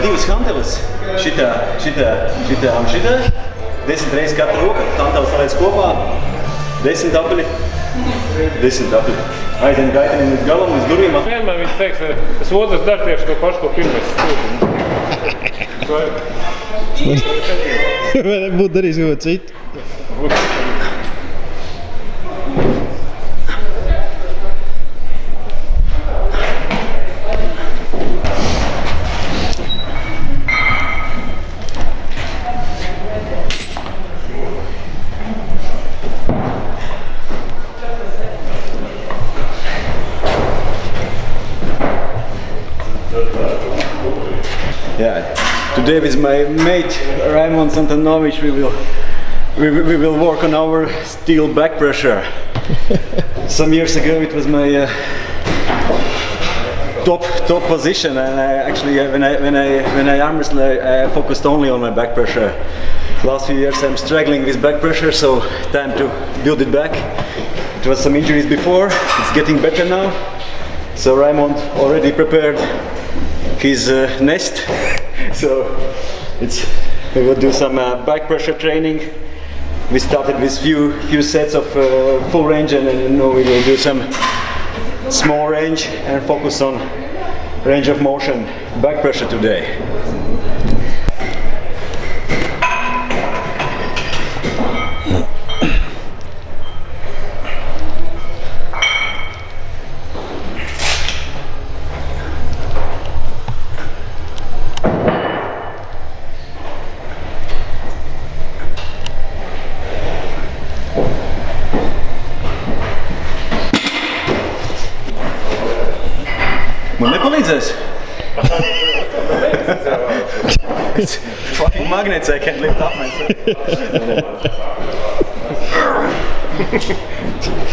divas hanteles. Šitā un šitā. 10 reizes katra roka. Hanteles salēc kopā. 10 apli. 10 apli. Aizien gaitenim līdz galam, līdz durvīm. Vienmēr viņš teiks, es otrs dar tieši to pašu, ko pirmais stūdums. Vai nebūtu darījis kaut ko citu? Yeah, today with my mate Raimonds Antonovics we will work on our steel back pressure. Some years ago it was my top position, and actually when I arm wrestle I focused only on my back pressure. Last few years I'm struggling with back pressure, so time to build it back. It was some injuries before, it's getting better now. So Raimond already prepared his nest, so we will do some back pressure training. We started with few sets of full range, and now we will do some small range and focus on range of motion back pressure today. Man nepalīdzēs? It's fucking magnets, I can't lift up myself.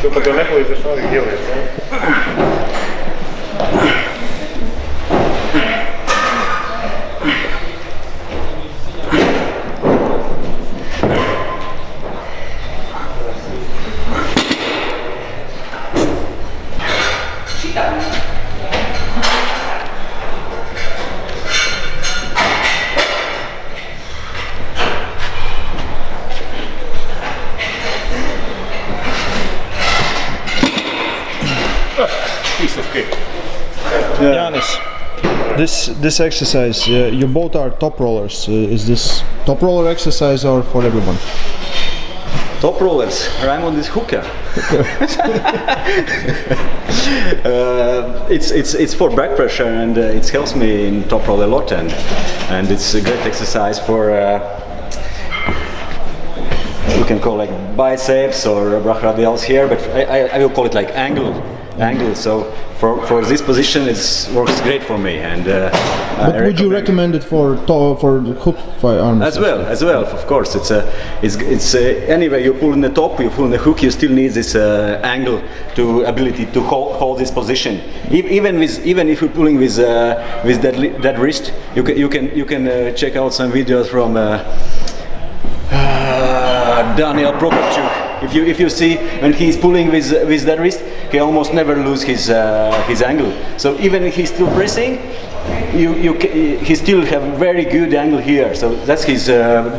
Tu par to nepalīdzēs šādi ieliec, ja? Piece of cake. Janis, this exercise, you both are top rollers. Is this top roller exercise or for everyone? Top rollers. Raimond is hooker. It's for back pressure, and it helps me in top roll a lot, and it's a great exercise for you can call like biceps or brachioradialis here, but I will call it like angle. So for this position it works great for me, and but would you recommend it for the hook arm as well? Of course, it's anyway you pull in the top, you pull in the hook, you still need this angle to ability to hold this position. Even if you're pulling with that wrist, you can check out some videos from Daniel Prokopchuk. If you see when he's pulling with that wrist, he almost never loses his angle. So even if he's still pressing, he still have very good angle here. So that's his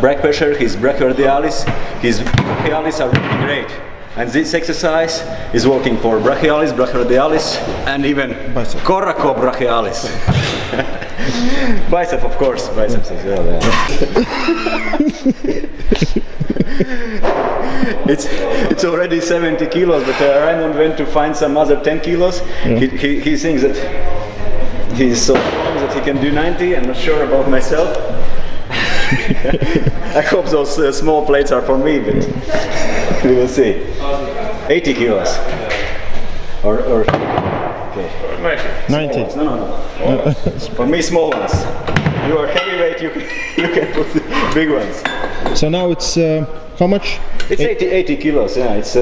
back pressure, his brachioradialis, his brachialis are really great. And this exercise is working for brachialis, brachioradialis, and even coracobrachialis. Bicep, of course, biceps as well. Yeah. It's already 70 kilos, but Raimond went to find some other 10 kilos. Yeah. He thinks that he's so strong that he can do 90. I'm not sure about myself. I hope those small plates are for me, but we will see. 80 kilos. Or okay. 90. No. For me, small ones. You are heavyweight, you can put big ones. So now it's how much? It's 80 kilos, yeah. It's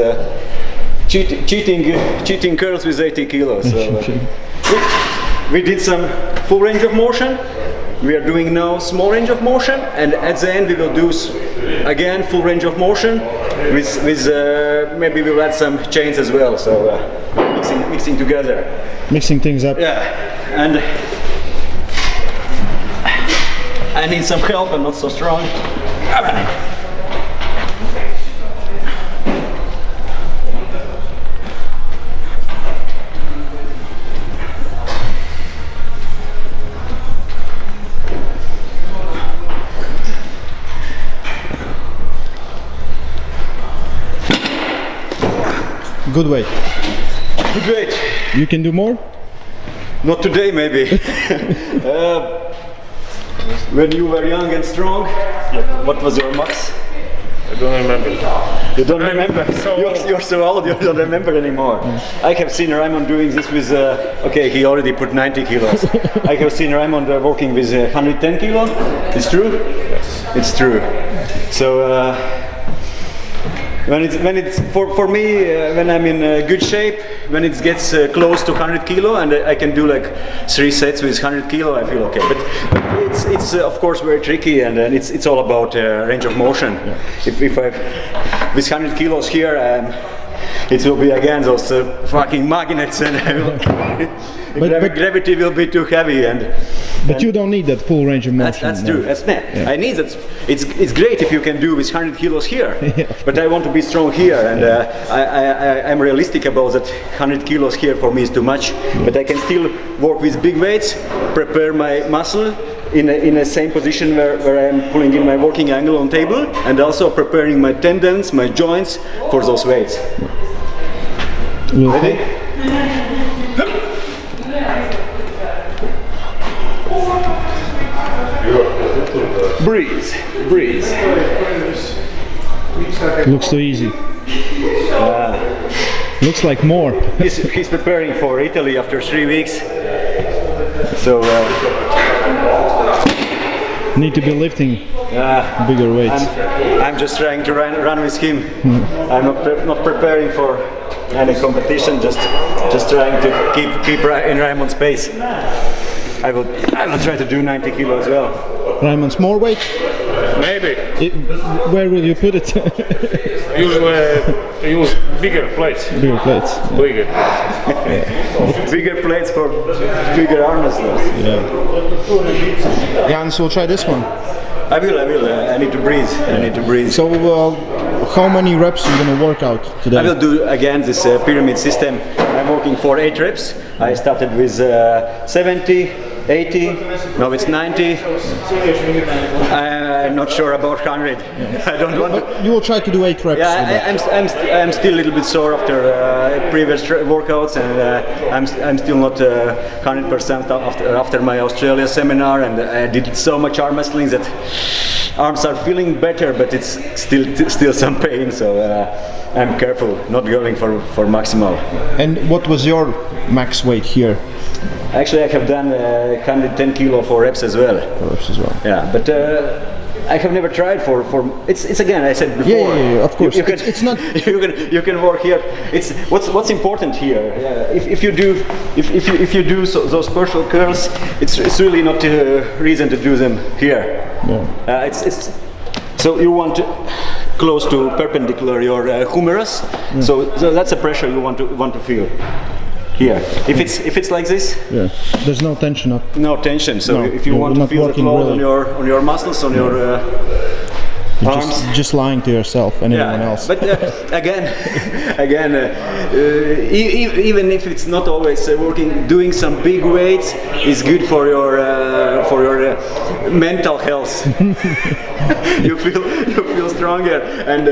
cheating curls with 80 kilos. So, we did some full range of motion. We are doing now small range of motion, and at the end we will do again full range of motion with maybe we'll add some chains as well. So mixing together. Mixing things up. Yeah, and I need some help. I'm not so strong. Good weight. Good weight. You can do more? Not today, maybe. When you were young and strong, what was your max? I don't remember. You don't remember? You're so old, you don't remember anymore. I have seen Raymond doing this with, okay, he already put 90 kilos. I have seen Raymond working with 110 kilos. It's true? Yes. It's true. So, when it's for me, when I'm in good shape, when it gets close to 100 kilo and I can do like 3 sets with 100 kilo, I feel okay. But it's of course very tricky, and it's all about range of motion. Yeah. If I with 100 kilos here, it will be again those fucking magnets, and gravity will be too heavy. But you don't need that full range of motion. That's true. I need that. It's great if you can do with 100 kilos here, but I want to be strong here, and I'm realistic about that. 100 kilos here for me is too much, but I can still work with big weights, prepare my muscle in a same position where I'm pulling in my working angle on table, and also preparing my tendons, my joints for those weights. Ready? Breathe, breathe. Looks too easy. Looks like more. He's preparing for Italy after 3 weeks. So need to be lifting bigger weights. I'm just trying to run with him. I'm not preparing for any competition. Just trying to keep in Raymond's pace. I will try to do 90 kilo as well. Raymond's more weight? Maybe. Where will you put it? Usually use bigger plates. Bigger plates. Bigger. Bigger plates for bigger arm wrestlers. Yeah. Janis will try this one. I will. I need to breathe. So, how many reps are you going to work out today? I will do again this pyramid system. I'm working for 8 reps. I started with 70, 80, now it's 90. I'm not sure about 100. I don't want to. You will try to do 8 reps. Yeah, I'm still a little bit sore after previous workouts, and I'm still not 100% after my Australia seminar, and I did so much arm wrestling that arms are feeling better, but it's still some pain. So I'm careful, not going for maximal. And what was your max weight here? Actually, I have done 110 kilo for reps as well. Yeah, but I have never tried for. It's again. I said before. Yeah, of course. It's not. You can work here. It's what's important here. If you do those partial curls, it's really not a reason to do them here. Yeah. It's so you want close to perpendicular your humerus. Yeah. So that's a pressure you want to feel. Here, if it's like this, there's no tension up. No tension. So if you want to feel the load really on your muscles, on your arms, just lying to yourself and anyone else. But again, even if it's not always working, doing some big weights is good for your mental health. you feel stronger, and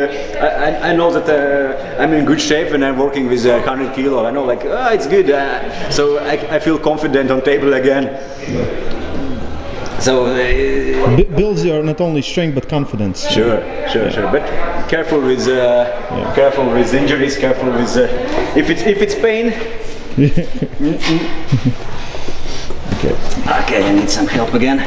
I know that I'm in good shape when I'm working with 100 kilo. I know it's good, so I feel confident on table again. So builds your not only strength but confidence. Sure. But careful with injuries. Careful with if it's pain. Okay, I need some help again.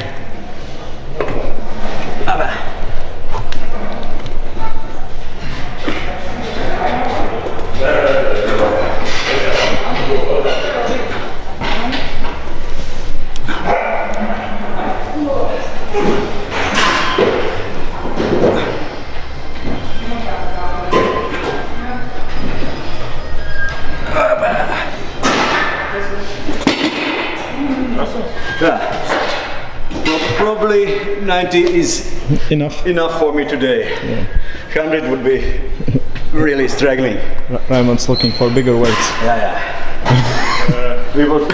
Probably 90 is enough for me today. 100 would be really struggling. Raimonds looking for bigger weights. We will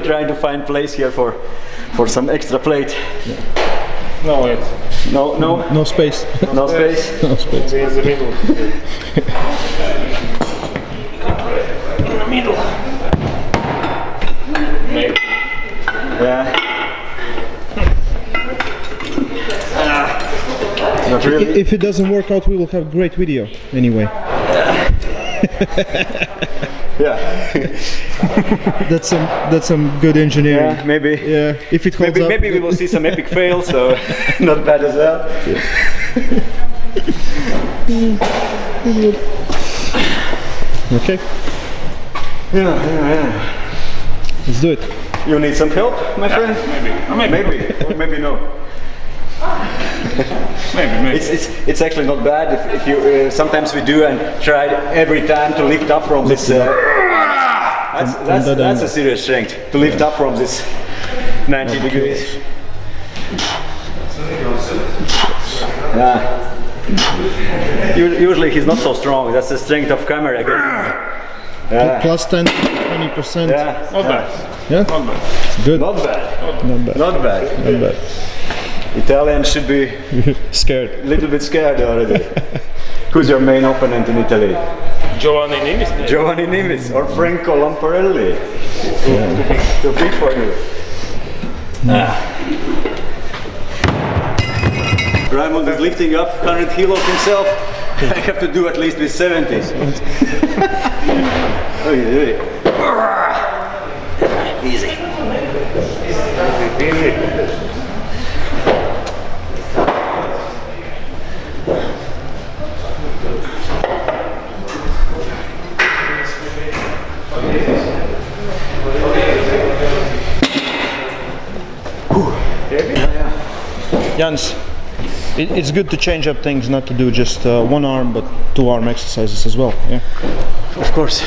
try to find place here for some extra plate. No, it's No space. No space. No space. in the middle. In the middle. Maybe. Yeah. Not really. If it doesn't work out, we will have great video anyway. Yeah. That's some good engineering. Yeah, maybe. Yeah, if it holds up. Maybe we will see some epic fails, so not bad as well. Okay, Yeah. let's do it. You need some help, my friend? Maybe. Or maybe no. Maybe. It's actually not bad if you sometimes we do and try every time to lift up from this. That's a serious strength to lift up from this 90 degrees. Yeah. Usually he's not so strong. That's the strength of camera again. Plus 10, 20%. Yeah. Not bad. Yeah? Not bad. Good. Not bad. Not bad. Not bad. Not bad. Italians should be Scared. a little bit scared already. Who's your main opponent in Italy? Giovanni Nimis. Giovanni Nimis or Franco Lamparelli? Too big for you. Raimond is lifting up 100 kilos himself. I have to do at least with 70. Easy. Janis, it's good to change up things, not to do just one arm, but two arm exercises as well. Yeah. Of course.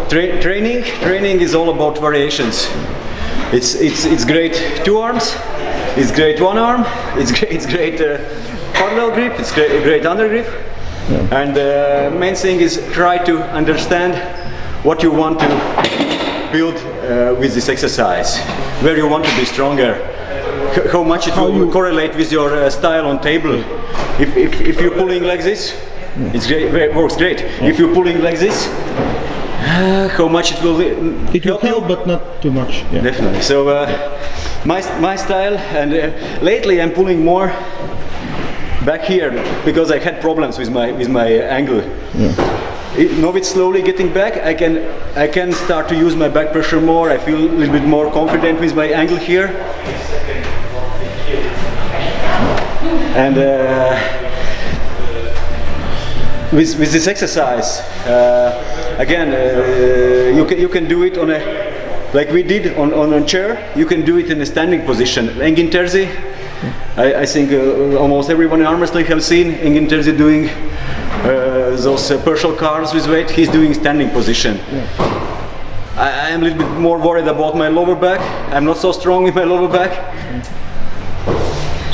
Training is all about variations. It's great two arms. It's great one arm. It's great parallel grip. It's great under grip. Yeah. And the main thing is try to understand what you want to build with this exercise. Where you want to be stronger. How much it will correlate with your style on table. If you're pulling like this, it's great, it works great. Yeah. If you're pulling like this, how much it will help, but not too much. Yeah. Definitely. So my style, and lately I'm pulling more back here because I had problems with my angle. Yeah. Now it's slowly getting back. I can start to use my back pressure more. I feel a little bit more confident with my angle here. And with this exercise, again, you can do it on like we did on a chair. You can do it in a standing position. Engin Terzi, I think almost everyone in arm wrestling have seen Engin Terzi doing those partial cars with weight. He's doing standing position. Yeah. I am a little bit more worried about my lower back. I'm not so strong with my lower back.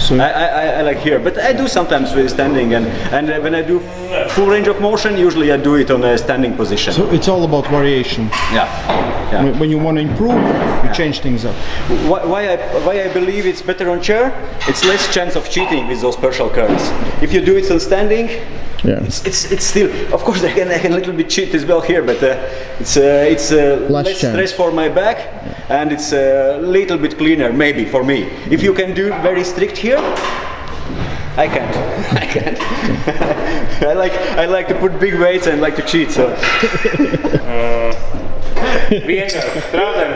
So I like here, but I do sometimes with standing, and when I do full range of motion, usually I do it on a standing position. So it's all about variation. Yeah. When you want to improve, you change things up. Why I believe it's better on chair? It's less chance of cheating with those partial curls. If you do it on standing, it's still, of course, I can a little bit cheat as well here, but it's less stress for my back, and it's a little bit cleaner maybe for me. If you can do very strict here, I can't. I like to put big weights and like to cheat. So. Vienkārši strādājam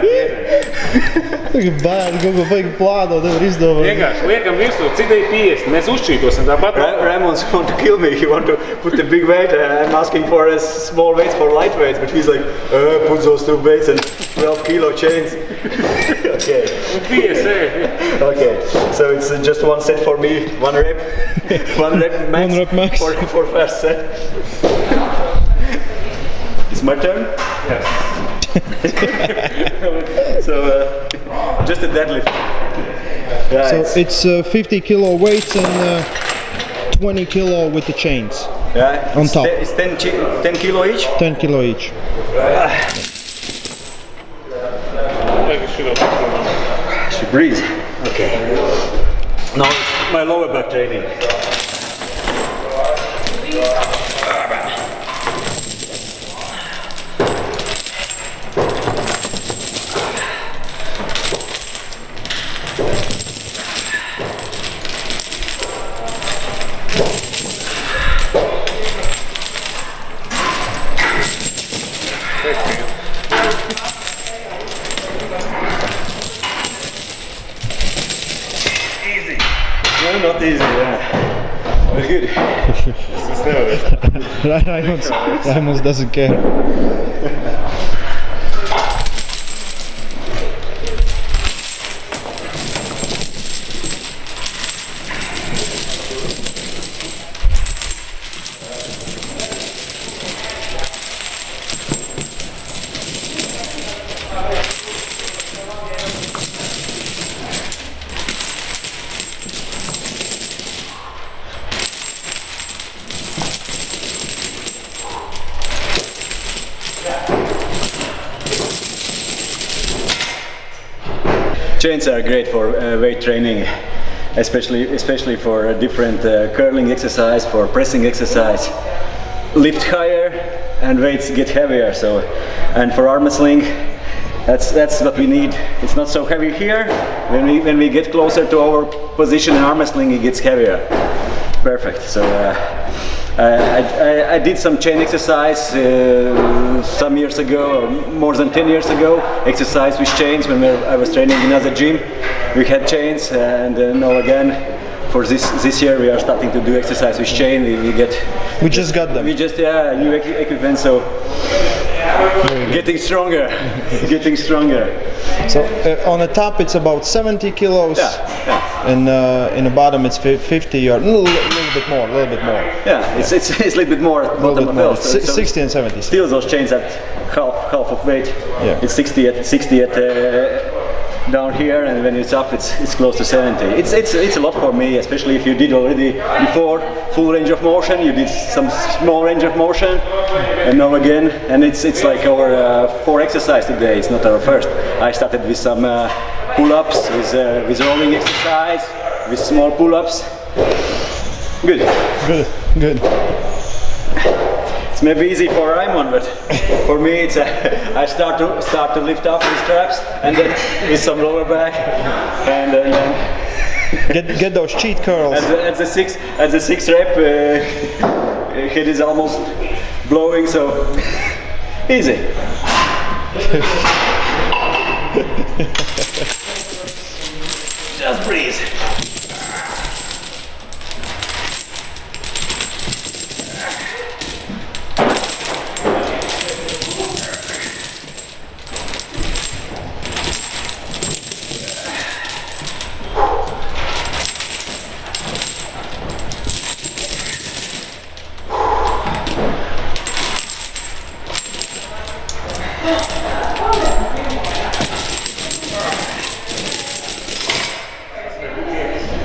pie bērni kaut ko vajag plānot, nevar izdomāt. Vienkārši liekam virsū, citai 50, mēs uzšķītosim tāpat. Raimonds want to kill me, he want to put a big weight. I'm asking for a small weights for light weights, but he's like, put those two weights and 12 kilo chains. Okay. 50. Okay, so it's just one set for me, one rep max. For first set. It's my turn? Yes. So just a deadlift. Yeah, So it's 50 kilo weights and 20 kilo with the chains. Yeah, On top. It's 10 kilo each. 10 kilo each. She breathes. Okay. Now it's my lower back training. Easy. No, not easy, yeah. But good. Raimonds doesn't care. Chains are great for weight training, especially for different curling exercise, for pressing exercise. Lift higher and weights get heavier. So, and for arm wrestling, that's what we need. It's not so heavy here. When we get closer to our position in arm wrestling, it gets heavier. Perfect. So. I did some chain exercise some years ago, or more than 10 years ago, exercise with chains when I was training in another gym. We had chains, and now again, for this year we are starting to do exercise with chain. We just got them. We just, new equipment, so getting stronger, getting stronger. So on the top it's about 70 kilos. Yeah. And in the bottom it's 50 or a little bit more. Yeah, it's a little bit more at bottom of belt. So 60 and 70. Still those chains at half of weight. Yeah. It's 60 down here, and when it's up, it's close to 70. It's a lot for me, especially if you did already before full range of motion. You did some small range of motion, and now again, and it's like our 4 exercise today. It's not our first. I started with some pull-ups, with rolling exercise, with small pull-ups. Good. It's maybe easy for Raimond, but for me it's I start to lift up with straps, and then with some lower back, and then get those cheat curls. At the sixth rep, head is almost blowing, so easy. Just breathe.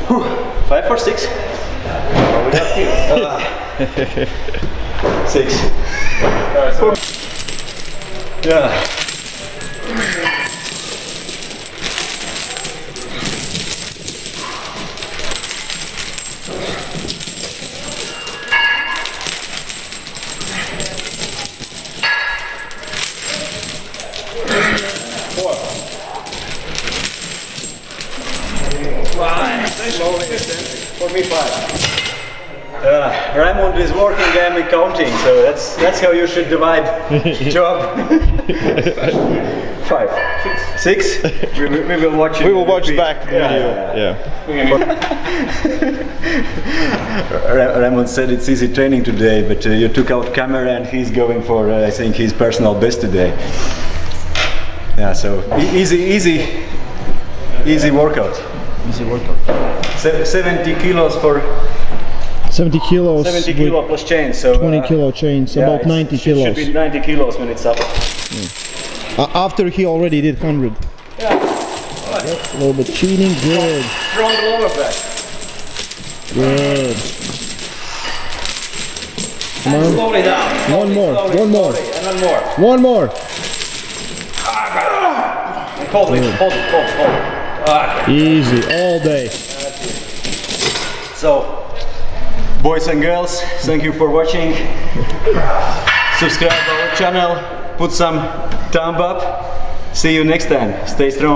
Whew. 5 or 6? We got 6. Yeah. For me, 5. Raimond is working and me counting, so that's how you should divide job. 5, 6. We will watch it. We will watch back the video. Yeah. Raimond said it's easy training today, but you took out camera and he's going for I think his personal best today. Yeah, so easy workout. Easy workout. 70 kilos for 70 kilos. 70 kilo plus chains, so 20 kilo chains, yeah, about 90 kilos. Should be 90 kilos when it's up. After he already did 100. Yeah. A little bit cheating, good. strong lower back. Good. Come on. Slowly down. One more. One more. Slowly. And one more. One more. Hold it. Hold it. Hold it. Hold it. Okay. Easy all day. So, boys and girls, thank you for watching. Subscribe our channel. Put some thumb up. See you next time. Stay strong.